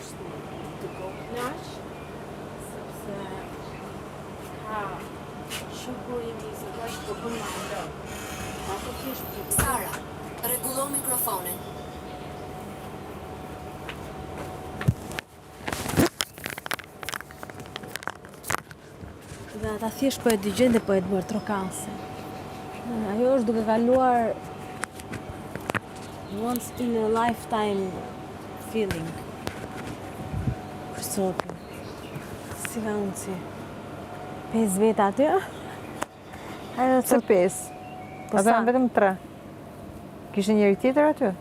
është të koknash, sepse ka shoku i mi se ka që bën më ndër. Ato thjesht Sara, rregullo mikrofonin. Dhe ata thjesht po e dëgjojnë dhe po e bërë trokase. Ajo është duke kaluar once in a lifetime feeling. Për sotën. Si ka unë si 5 veta aty? Ajo Se 5. Po Ato janë vetëm 3. Kishte njëri tjetër aty?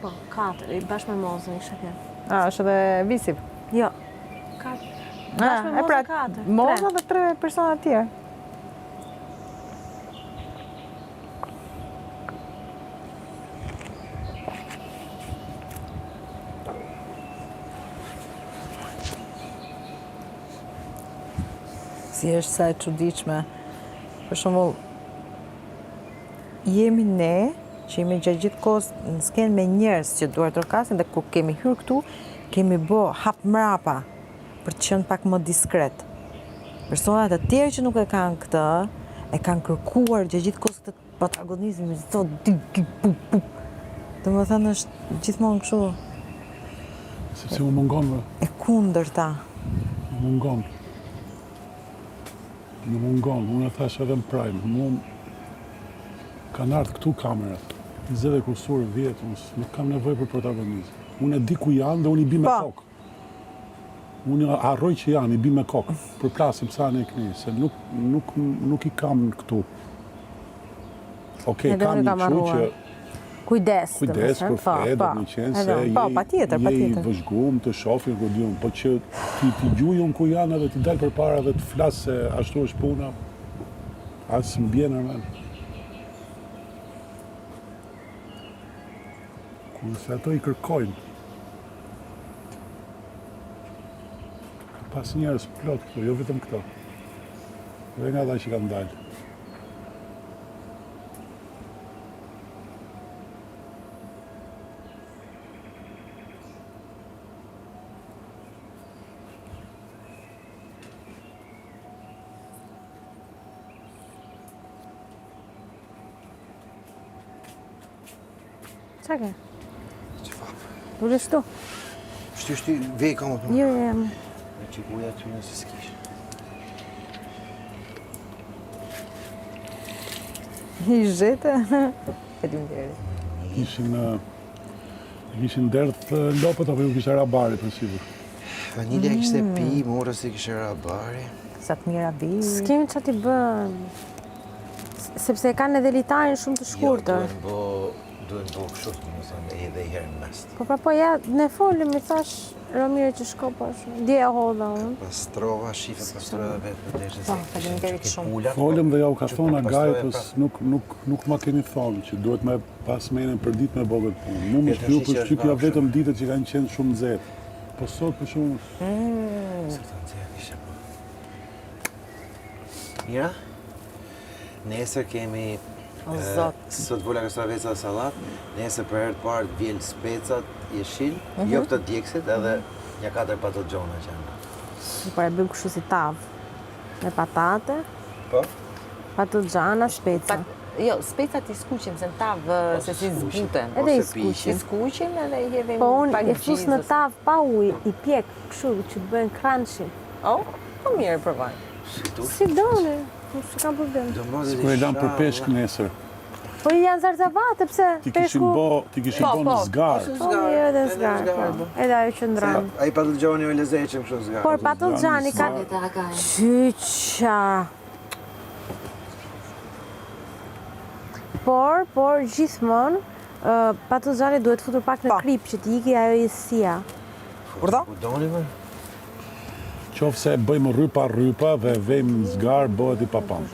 Po, 4, bashkë me mozën isha kjo. Është edhe visiv. Jo, 4. Bashkë me mozën 4. Moza dhe 3 persona tjerë. Si është sa e çuditshme. Për shembull, jemi ne që jemi gjatë gjithë kohës në skenë me njerëz që duar trokasin dhe kur kemi hyrë këtu, kemi bë hap mrapa për të qenë pak më diskret. Personat e tjerë që nuk e kanë këtë, e kanë kërkuar gjatë gjithë kohës këtë protagonizëm, domethënë është gjithmonë kështu Sepse më mungon, e kundërta. mungon. Më mungon, unë e thash edhe në prime, kanë ardhur këtu kamerat, 20 kursur vjetë, unë nuk kam nevojë për protagonizëm. Unë e di ku janë dhe unë i bi me kokë. Unë harroj që janë, i bi me kokë, përplasim sa në e këni, se nuk i kam këtu. Okej, kam një kështu që Kujdes, kujdes për Fred, në qenë se je i vëzhgum të shofin rodion, po që ti gjujun ku janë edhe ti dalë për para dhe të flasë se ashtu është puna, asë më bje normal. Kurse ato i kërkojnë. Pas njerës plot këto, jo vetëm këto. Dhe nga ata që kanë dalë. Qa ke? Që fa? Dule shtu? Shty, vej ka më të më. Jo, jam. Me që kuja ty nëse s'kish. I zhete? Faleminderit. Kishin derdh lopët apo ju kishte rabari për sigur? Vanilja kishte pi, morë se kishte rabari. Sa të mira bi. S'kemi qa t'i bën. Sepse kanë edhe litarin shumë të shkurtër. Duhen bo kështu, më thënë, edhe i herë në mes. Po pra po ja, ne folim, i thash Romire që shko pash. Dje e hodha unë. Pastrova, shife, pastrova vetë për deshën. Po, faleminderit shumë. Folëm dhe ja u ka thonë a gajtës, nuk ma keni thonë që duhet me pas menen për ditë me bogët punë. Mu më shpju për shqipja vetëm ditët që kanë qenë shumë nxehtë. Po sot për shumë... Se të nxehtë ishe po. Mira, nesër kemi... Sot vola kastraveca salat, nesër për herë të parë vjel specat, jeshil, jo këto djekësit edhe një 4 patogjona që janë. Super, e bëjmë kështu si tavë. Me patate, Po? patogjana, speca. Jo, specat i skuqim, se në tavë se si zbuten. Edhe i ose skuqim. piqin. I skuqim edhe i hedhim Po unë pak e fus në tavë pa ujë, i pjek kështu që të bëjnë crunchy. Oh, po mirë provoj. Si doni, nuk s'ka problem. Kur e lam për peshk nesër, Po i janë zarzavate, pse ti kishin bo në zgarë. Po, jo edhe zgarë, po. Edhe ajo që ndranë. Ai patogjoni o lezeqëm kështu zgarë. Por patogjani ka... Qyqa... Por gjithmonë, patogjani duhet futur pak në krip që t'i ajo jësia. Urdhë? Ku doni më? Qofë se bëjmë rrypa dhe vejmë në zgarë, bëhet i papam.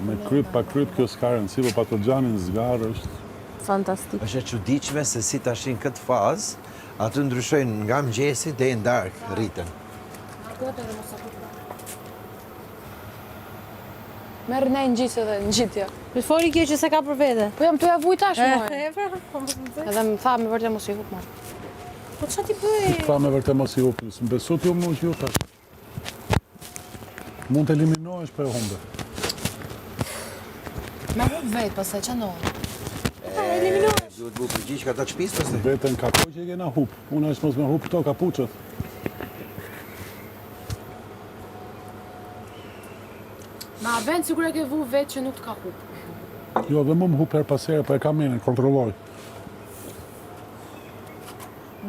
Me kryp pa kryp kjo s'ka rëndësi, po patogjani në zgarë është... Fantastik. Është e çuditshme se si tashin këtë fazë, aty ndryshojnë nga mëngjesi deri në darkë rriten. Merë ne në gjithë edhe në gjithja. Me foli kjo që se ka për vete. Po jam të ja vuj tash, moj. E pra, po më të Edhe më tha me vërtet mos i hup marë. Po çfarë ti bëj? Tha me vërtet mos i hupi, më besu ti më që ju thash. Mund të eliminohesh për e humbe. Me hup vetë, pastaj ç'a ndodh? Duhet bu përgjigj ka ta çpis pastaj. Vetën ka kohë që i kena hup. Unë është mos me hup këto kapuçët. Ma vend sigur e ke vu vetë që nuk të ka hup. Jo, dhe më hup her pas here, po e kam menën, kontrolloj.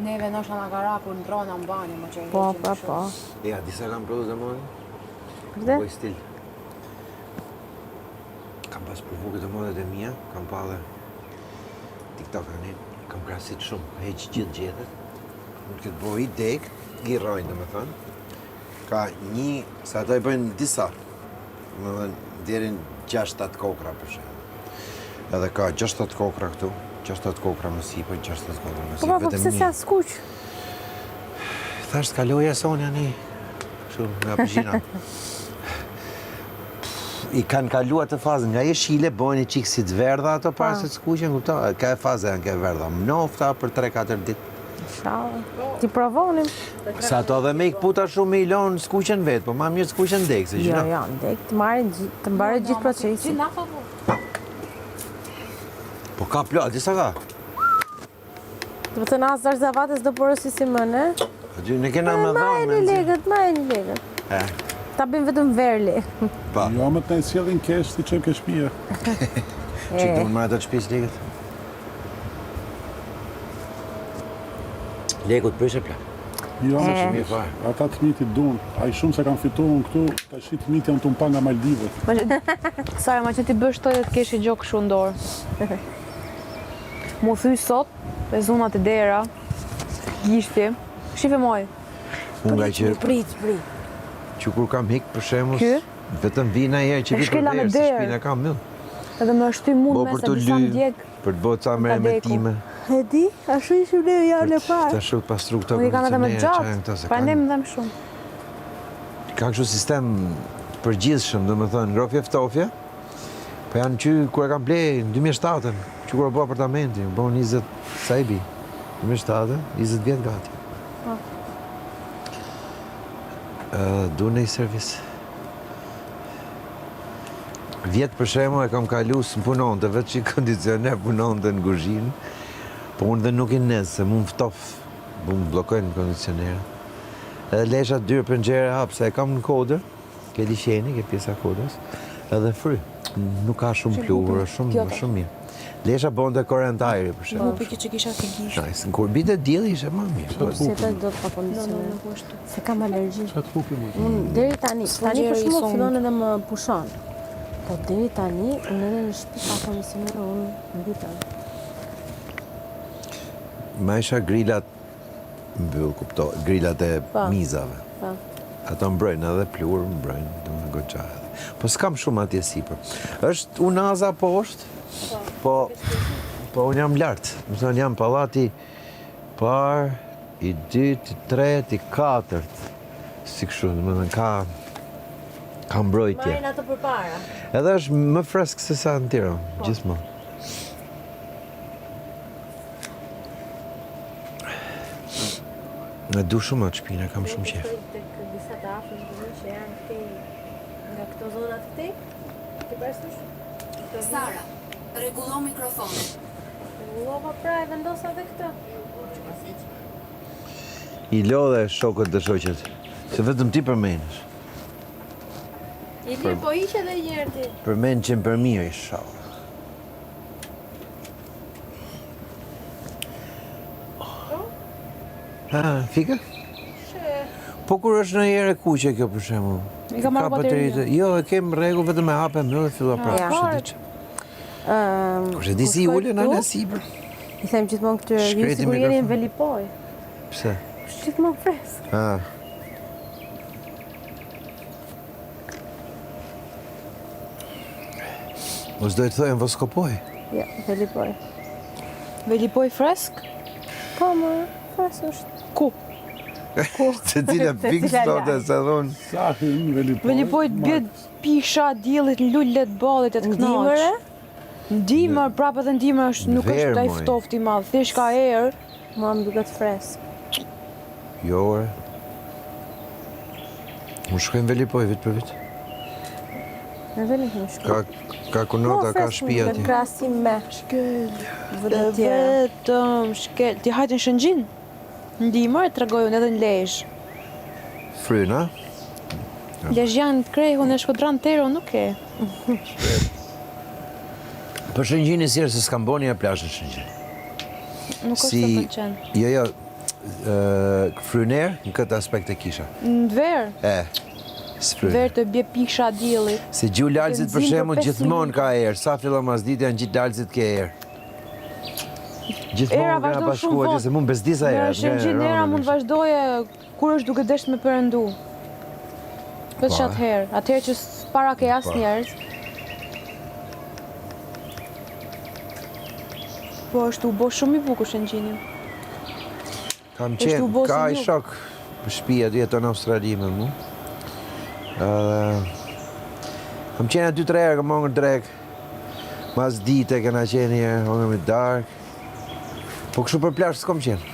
Neve ndoshta na ka rakur në drona në banjë, më që e Po, heqim po, kështu. po. Ja, disa kam prodhu dhe mënë. Vërtet? Boj stil. Kam pas provu këtë modet e mia, kam pa dhe TikTok-ën, kam krasit shumë, heq gjithë gjethet. Mund këtë boj i dek, i rojnë dhe me thënë. Ka një, se ato i bëjnë disa, më thënë, djerin 6-7 kokra për shemë. Edhe ka 6-7 kokra këtu, 6-7 kokra më sipër, 6-7 kokra më Po, sipër. po, pse s'ja skuq? Thash t'kaloja Sonja një, shumë nga përzhina. I kanë kaluar të fazën, nga jeshile bojnë i qikë si të verdha ato parë se të skuqen, kupto? Ka e faze janë ke verdha, mnofta për 3-4 ditë. Inshallah. Ti provonim. Sa ato dhe me i këputa shumë i lonë skuqen vetë, po ma mirë skuqen dekë, se Jo, gjina. jo, ndek të marrin të mbarë gjithë procesi. Gjina po po. Po ka plot, disa ka. Do të na zarzavatës do porosi si më, ne? Aty ne kena me Majni dhamë. legët, majni legët. Ta bëjmë vetëm verli. Pa, Jo, më të ne sjellin kesh, ti qem ke shtëpia. që të më ato të shpis legët. Legut prishe plak. Jo, më Mirë shumë. fare. Ata të mitit dun. Ai shumë se kanë fituar unë këtu, tash të mitit janë të mpa nga Maldivët. Sara, ma që ti bësh të të kesh i gjokë kështu në dorë. Mu thy sot, e zunat e dera, gishti. Shife moj. Unë nga që, Prit. që kur kam hik për shemus, Ky? vetëm vina herë që E vi për shkela me verë, se derë. shpina kam mëll. Edhe më shty mund Bo me për se të disa ly, ndjek. për të bëtë sa me deku. time. E di, ashtu ishim ne javën e Të parë. shuk pas truk të Unë i kam edhe më kondicionere, çajnë këto, gjatë, se pa ne kanë- më dhem shumë. Ka kështu sistem përgjithshëm, do më thënë, ngrofje ftofje, po janë që kur e kam ble në 2007-ën, që kur e bo apartamenti, u bo 20, sa i bi, 2007-ën, 20 vjetë gati. Du në i servis. Vjetë për shemo e kam kalu së më punon të vetë që i kondicioner punon të në guzhinë, po unë dhe nuk i nëzë, se mu më ftof, mu më blokojnë në kondicionerë. Edhe lesha dyrë për nxere hapë, se e kam në kodër, ke liqeni, ke pjesa kodës, edhe fry. Nuk ka shumë plurë, shumë mirë. Lesha bonte korrent ajri, për shemë. Hupi që kisha të gisht. Nice, në kur bite djeli ishe ma mirë. Si të do të pa kondicioner. Se kam alergji. Çat hupi më. Unë deri tani për gjeri i shkak song. fillon edhe më pushon. Po deri tani, unë edhe në shtëpi pa kondicioner, unë mbitem. Ma isha grillat mbyll, kupto, grillat e Pa. mizave. Pa. Ato mbrojnë edhe plurë, mbrojnë, do më goqa edhe. Po s'kam shumë atje sipër. Është unaza poshtë, po unë jam lartë. Më thonë jam pallati parë, i dytë, i tretë, i katërt. Si kështu, më thënë ka mbrojtje. Marrin ato përpara. Edhe është më freskë se sa në Tiranë, gjithmonë. Në du shumë atë shpina, kam shumë qef. Tek disa të afërm që janë këtej nga këto zona të këtej. Ti parasysh? Sara, rregullo mikrofonin. Ullova pra e vendosa edhe këtë. I lodhe shokët dhe shoqet, se vetëm ti përmenësh. I lirë po iqe edhe një herë ti. Përmenë që më për mirë, inshallah. Ha, fika? Po kur është në herë e kuqe kjo për shembull? I ka marrë baterinë. Jo, e kem rregull, vetëm e hape mbyll dhe fillon prapë. Ja. Kështu diç. Kurse di si ulen anë sipër. I them gjithmonë këtyre, ju Shkreti sigur jeni në mikrofon. Velipoj. Pse? Është gjithmonë fresk. Ah. Mos do të thojnë voskopoj. Ja, Velipoj. Velipoj fresk? Po, më, fresk është. Ku? Se cila pikë cila sot e lajë. se thonë. Sa hyn Velipoj. Velipoj të bjet pisha, diellit, në lullet, ballit e të Ndimëre? knaqë. Ndimër, prapë edhe ndimër është, nuk Verë, është ai moj. ftoftë i madh, thjesht ka erë. Mua më duket fresk. Jo, ore. Më shkojmë Velipoj vit për vit. Në Veli më shkoj. Ka kunota, ka shtëpi atje. Në krahasim me Shkel. vende të tjera. Vetëm shkel. Ti hajtë në Shëngjin? Ndihmër tregoj unë edhe në Lezhë. Fryna? Lezhjan të krejhun e Shkodran Tero nuk e. Për Shëngjin e sirë se s'kam bo një plazh në Shëngjin. Nuk është të pëlqen. Jo, fryner në këtë aspekt e kisha. Në verë. S'fryner. Verë të bje piksha diellit. Se gju lalzit për Benzin për shembull 5 gjithmonë ka erë. Sa fillon masditja në gjithë lalzit ke erë. Era Gjithmonë vazhdon kena shumë bashkuar vonë. se mund bezdisa Në erë. Shëngjin era mund vazhdoje kur është duke desht me përëndu. Veç atëherë. Atëherë që para ke as njerëz. Po është u bo shumë i bukur Shëngjini. Kam Është u qenë, bo ka si i ju. shok për shtëpia të jeton në Australi me mu. Kam qenë 2-3 herë, kam hongër drek. Mas dite kena qenë një hongër me dark. Po kështu për plazh s'kom qenë.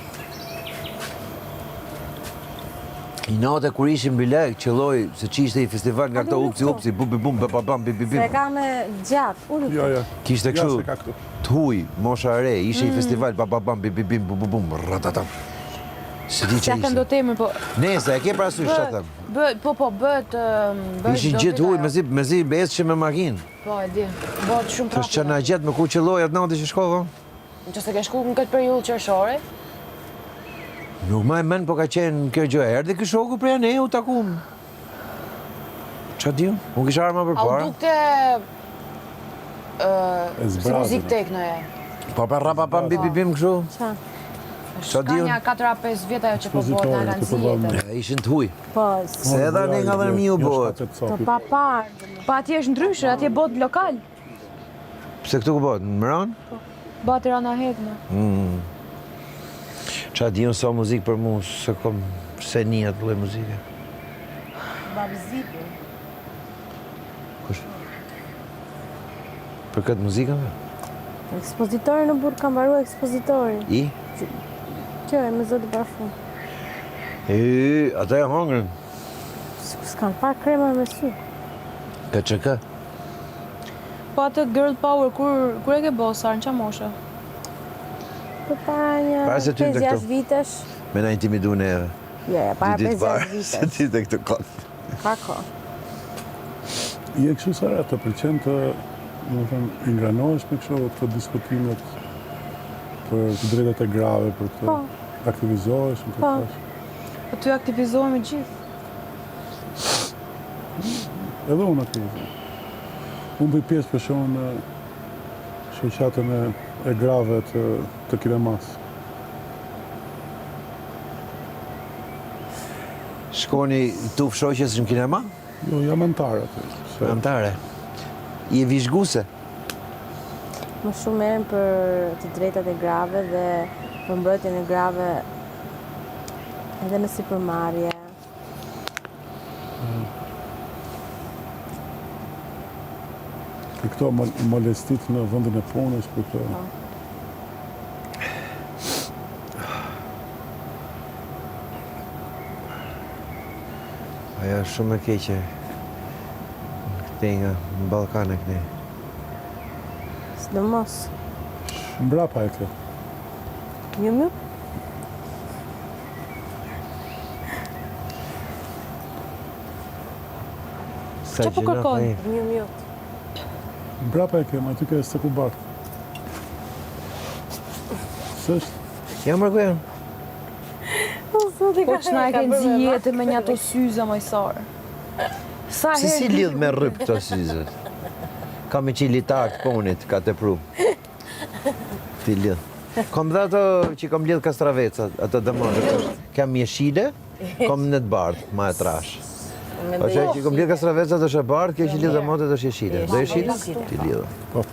I natë kur ishim bilek, qëlloj se qishte i festival nga këto upsi, bubi bum, bam, bibi bim. Se ka me gjatë, unë Jo. Kishte Ja, se kështu ka këtu. t'huj, mosha re, ishe i festival, bam, bibi bim, bum, ratatam. Se di Se që ka ndo ishte. temër, po... Nese, e ke parasysh që them. Bëhet... Ishin gjithë huj, mezi besë me makinë. Po, e di. Bëhet shumë Të është që trafik. na gjetë me ku qëlloj atë natë që shkova? Që se ke shku në këtë periudhë qershore, Nuk ma e men, po ka qenë kjo gjë erë dhe këshoku prej ne u takum. Qa di unë? Unë kisha arma për a u para. dukte... si zbrazën, muzik teknoje. Po për rapa pam bim kështu. qa? Qa di Ka unë? një 4-5 vjeta jo që po bëhet në Ekspozitore, kanë të përballë. zjetë. Ishin t'huj. Po, Se edhe ne nga dhe mi u bëhet. të pa parë. Pa atje është ndryshe, atje bëhet lokal. Pse këtu ku bëhet? Në Mëran? Bëhet Rana Hedna. Qa di unë sa muzikë për mu, se kom se një atë lloj muzike. Babzipi. Kush? Për këtë muzikën? Ekspozitori në burë kam baru ekspozitori. I? Kjo e me zoti parfum. Ata e hongrën. S'kan parë kremër me sy. KÇK. Po atë Girl Power, kur e ke bosar, në qa moshe? Për para një Para se ty në 5-6 këtu. vitesh. Me na intimidu neve. Ja, para Dy ditë 5-6 parë, se vitesh. ti të këtë kot. Pa ko. Je kështu Sara, të pëlqen të, do të thënë, ingranohesh me kështu të diskutimet për të drejtat e grave, për të Po. aktivizohesh në Po. këtë tash. Po ty aktivizohemi gjithë. Edhe unë aktivizohem. Unë bëj pjesë për shumë në shoqatën e grave të kinemas. Shkoni tu shoqes në kinema? Jo, jam antar aty. Se Antare. I e vizhguse. Më shumë merren për të drejtat e grave dhe për mbrojtjen e grave edhe në sipërmarrje. për këto molestit në vendin e punës, për këto. Ajo është shumë e keqe. Këte nga në Ballkan e këne. Sidomos. Mbrapa e kjo. Ju Sa Qa po kërkon? Ju. Mbrapa e kjo, ma ty ke së ku bartë. Sështë? Ja mërgojen. Po që na e ke nëzi jetë me një ato syza majsarë. Sa Se si herë lidh me rryp këto syze? Ka me qi litar të punit, ka të pru. Ti lidh. Kom dhe ato që kom lidh kastravecat, ato dëmonet. Kam jeshile, kom në të bardh, ma e trash. Po që kom lidh kastravecat është e bardh, kjo që lidh dëmonet është jeshile. Do jeshile? Ti lidh. Po.